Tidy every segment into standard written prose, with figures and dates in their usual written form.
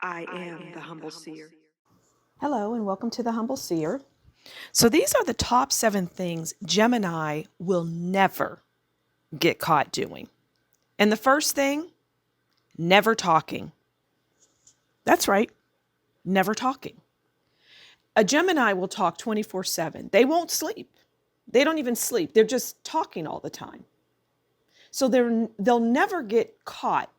I am the Humble Seer. Hello, and welcome to the Humble Seer. So, these are the top 7 things Gemini will never get caught doing. And the first thing, never talking. That's right, never talking. A Gemini will talk 24/7. They won't sleep. They don't even sleep. They're just talking all the time. So, they'll never get caught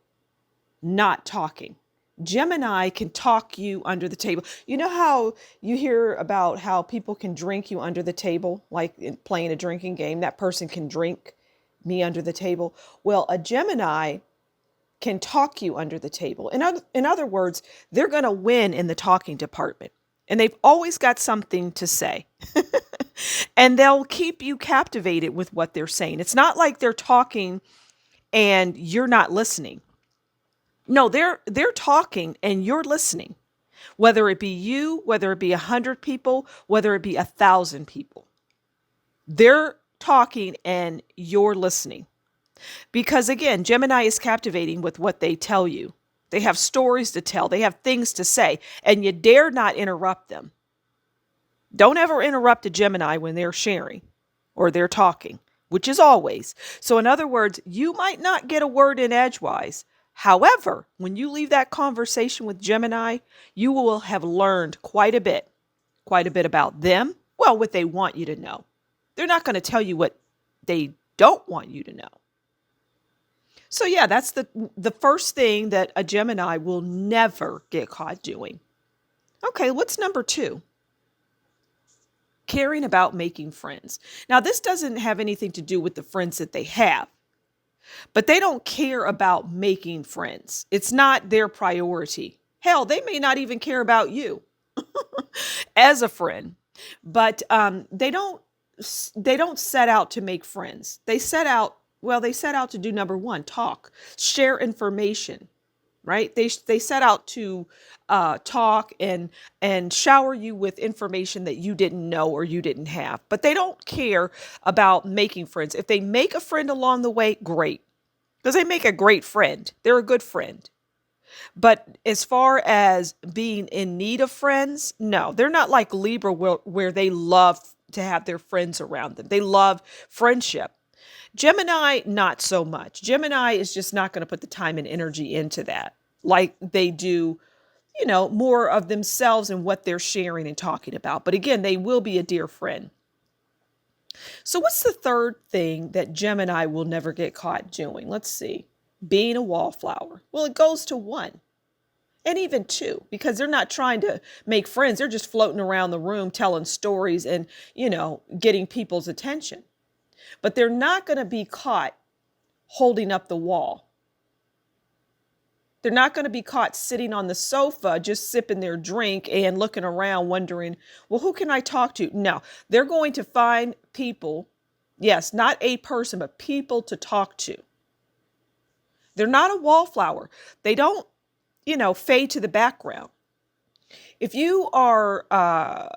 not talking. Gemini can talk you under the table. You know how you hear about how people can drink you under the table, like in playing a drinking game? That person can drink me under the table. Well, a Gemini can talk you under the table. In other words, they're going to win in the talking department. And they've always got something to say. And they'll keep you captivated with what they're saying. It's not like they're talking and you're not listening. No, they're talking and you're listening, whether it be you, whether it be 100 people, whether it be 1,000 people. They're talking and you're listening. Because again, Gemini is captivating with what they tell you. They have stories to tell, they have things to say, and you dare not interrupt them. Don't ever interrupt a Gemini when they're sharing or they're talking, which is always. So, in other words, you might not get a word in edgewise. However, when you leave that conversation with Gemini, you will have learned quite a bit about them. Well, what they want you to know. They're not going to tell you what they don't want you to know. So yeah, that's the first thing that a Gemini will never get caught doing. Okay, what's number 2? Caring about making friends. Now, this doesn't have anything to do with the friends that they have, but they don't care about making friends. It's not their priority. Hell, they may not even care about you as a friend, but they don't set out to make friends. They set out to do number one, talk, share information, right? They set out to talk and shower you with information that you didn't know or you didn't have. But they don't care about making friends. If they make a friend along the way, great, because they make a great friend. They're a good friend. But as far as being in need of friends, no, they're not like Libra where they love to have their friends around them. They love friendship. Gemini, not so much. Gemini is just not going to put the time and energy into that like they do, more of themselves and what they're sharing and talking about. But again, they will be a dear friend. So, what's the third thing that Gemini will never get caught doing? Let's see. Being a wallflower. Well, it goes to 1 and even 2 because they're not trying to make friends. They're just floating around the room telling stories and, getting people's attention. But they're not going to be caught holding up the wall. They're not going to be caught sitting on the sofa, just sipping their drink and looking around wondering, well, who can I talk to? No, they're going to find people. Yes, not a person, but people to talk to. They're not a wallflower. They don't, fade to the background. If you are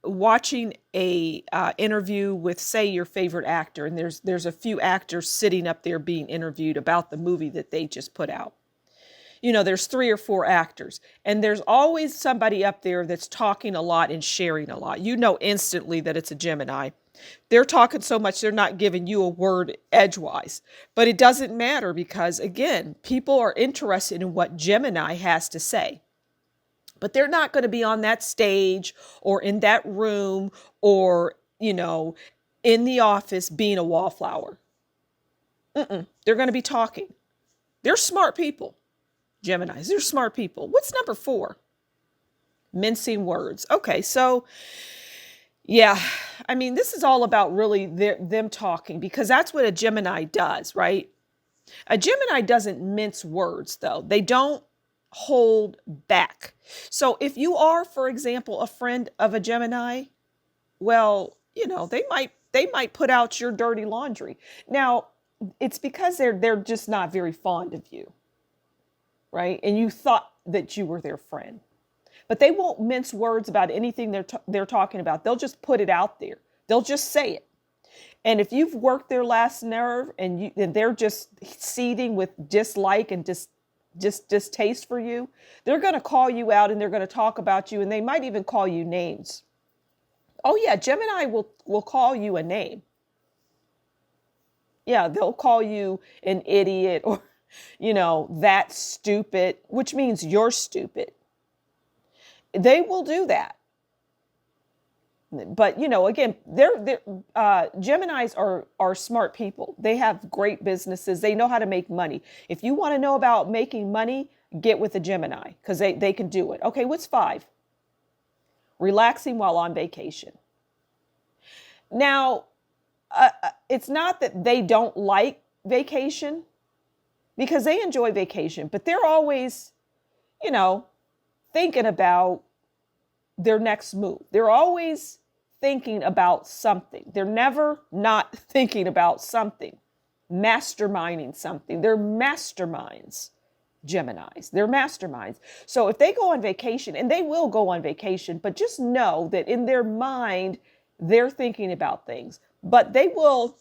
watching a interview with, say, your favorite actor, and there's a few actors sitting up there being interviewed about the movie that they just put out. There's 3 or 4 actors, and there's always somebody up there that's talking a lot and sharing a lot. You know instantly that it's a Gemini. They're talking so much, they're not giving you a word edgewise. But it doesn't matter because, again, people are interested in what Gemini has to say. But they're not going to be on that stage or in that room or, in the office being a wallflower. They're going to be talking. They're smart people. Geminis, they're smart people. What's number 4? Mincing words. Okay, so yeah, I mean, this is all about really them talking because that's what a Gemini does, right? A Gemini doesn't mince words, though. They don't hold back. So if you are, for example, a friend of a Gemini, well, they might put out your dirty laundry. Now, it's because they're just not very fond of you, right? And you thought that you were their friend. But they won't mince words about anything they're talking about. They'll just put it out there. They'll just say it. And if you've worked their last nerve and they're just seething with dislike and distaste for you, they're going to call you out and they're going to talk about you, and they might even call you names. Oh yeah, Gemini will call you a name. Yeah, they'll call you an idiot or, that stupid, which means you're stupid. They will do that. But again, they're Geminis are smart people. They have great businesses. They know how to make money. If you want to know about making money, get with a Gemini because they can do it. Okay, what's 5? Relaxing while on vacation. Now, it's not that they don't like vacation, because they enjoy vacation, but they're always, thinking about their next move. They're always thinking about something. They're never not thinking about something, masterminding something. They're masterminds, Geminis. They're masterminds. So if they go on vacation, and they will go on vacation, but just know that in their mind, they're thinking about things. But they will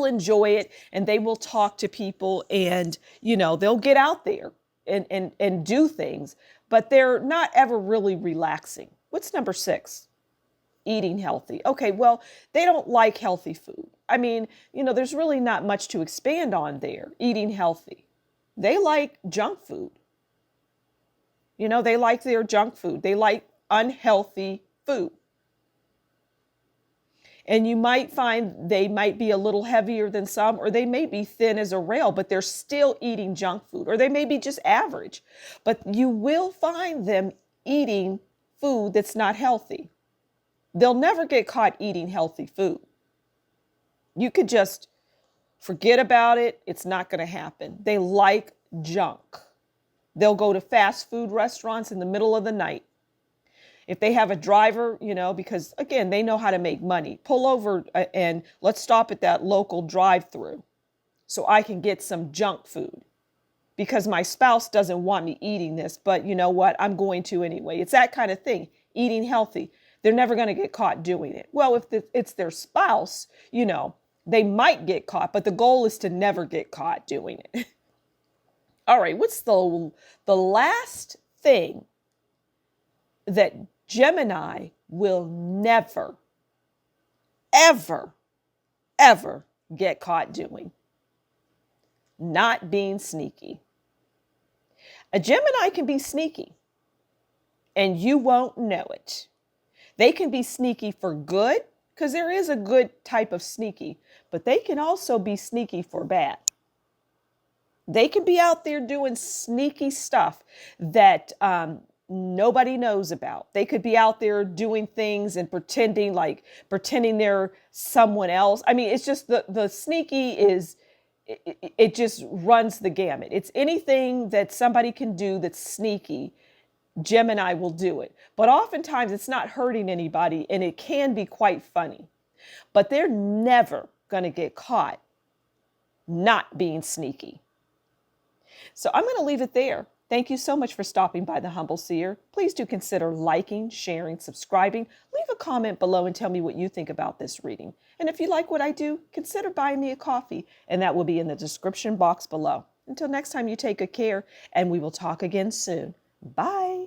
enjoy it, and they will talk to people, and they'll get out there and do things, but they're not ever really relaxing. What's number 6? Eating healthy. Okay, well, they don't like healthy food. I mean, there's really not much to expand on there. Eating healthy. They like junk food. They like their junk food. They like unhealthy food. And you might find they might be a little heavier than some, or they may be thin as a rail, but they're still eating junk food, or they may be just average. But you will find them eating food that's not healthy. They'll never get caught eating healthy food. You could just forget about it. It's not going to happen. They like junk. They'll go to fast food restaurants in the middle of the night. If they have a driver, because again, they know how to make money. Pull over and let's stop at that local drive-through so I can get some junk food, because my spouse doesn't want me eating this, but you know what? I'm going to anyway. It's that kind of thing, eating healthy. They're never going to get caught doing it. Well, if it's their spouse, they might get caught, but the goal is to never get caught doing it. All right, what's the last thing that Gemini will never, ever, ever get caught doing? Not being sneaky. A Gemini can be sneaky, and you won't know it. They can be sneaky for good, because there is a good type of sneaky, but they can also be sneaky for bad. They can be out there doing sneaky stuff that nobody knows about. They could be out there doing things and pretending they're someone else. I mean, it's just the sneaky is, it just runs the gamut. It's anything that somebody can do that's sneaky, Gemini will do it. But oftentimes it's not hurting anybody, and it can be quite funny. But they're never going to get caught not being sneaky. So I'm going to leave it there. Thank you so much for stopping by the Humble Seer. Please do consider liking, sharing, subscribing. Leave a comment below and tell me what you think about this reading. And if you like what I do, consider buying me a coffee, and that will be in the description box below. Until next time, you take good care, and we will talk again soon. Bye.